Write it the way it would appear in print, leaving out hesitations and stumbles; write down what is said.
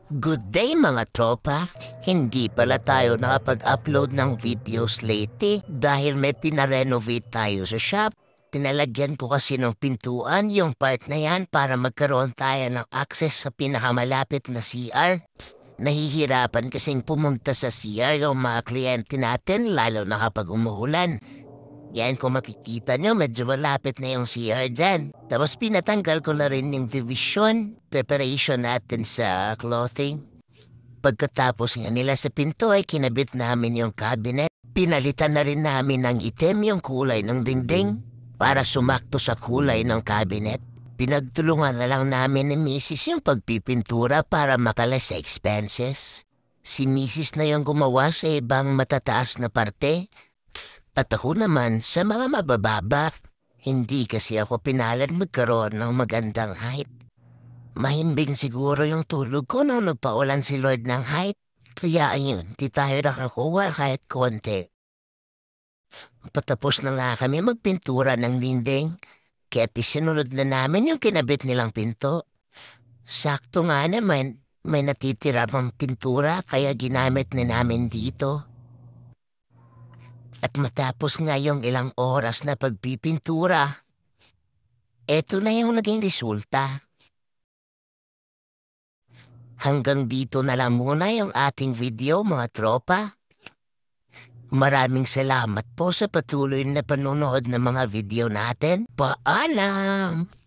Good day mga tropa! Hindi pala tayo nakapag-upload ng videos lately dahil may pinarenovate tayo sa shop. Pinalagyan ko kasi ng pintuan yung part na yan para magkaroon tayo ng access sa pinakamalapit na CR. Nahihirapan kasing pumunta sa CR yung mga kliyente natin lalo na kapag umuulan. Yan kung makikita nyo, medyo malapit na yung CR dyan. Tapos pinatanggal ko na rin yung division, preparation natin sa clothing. Pagkatapos nga nila sa pinto ay kinabit namin yung cabinet. Pinalitan na rin namin ng itim yung kulay ng dingding para sumakto sa kulay ng cabinet. Pinagtulungan na lang namin ni Mrs. yung pagpipintura para makalas sa expenses. Si Mrs. na yung gumawa sa ibang matataas na parte. At ako naman sa mga mabababa, hindi kasi ako pinalad magkaroon ng magandang height. Mahimbing siguro yung tulog ko nung nagpaulan si Lord ng height. Kaya ayun, di tayo nakakuha kahit konti. Patapos na nga kami magpintura ng dinding, kaya sinunod na namin yung kinabit nilang pinto. Sakto nga naman, may natitira pang pintura kaya ginamit na namin dito. At matapos nga yung ilang oras na pagpipintura, eto na yung naging resulta. Hanggang dito na lang muna yung ating video mga tropa. Maraming salamat po sa patuloy na panonood ng mga video natin. Paalam!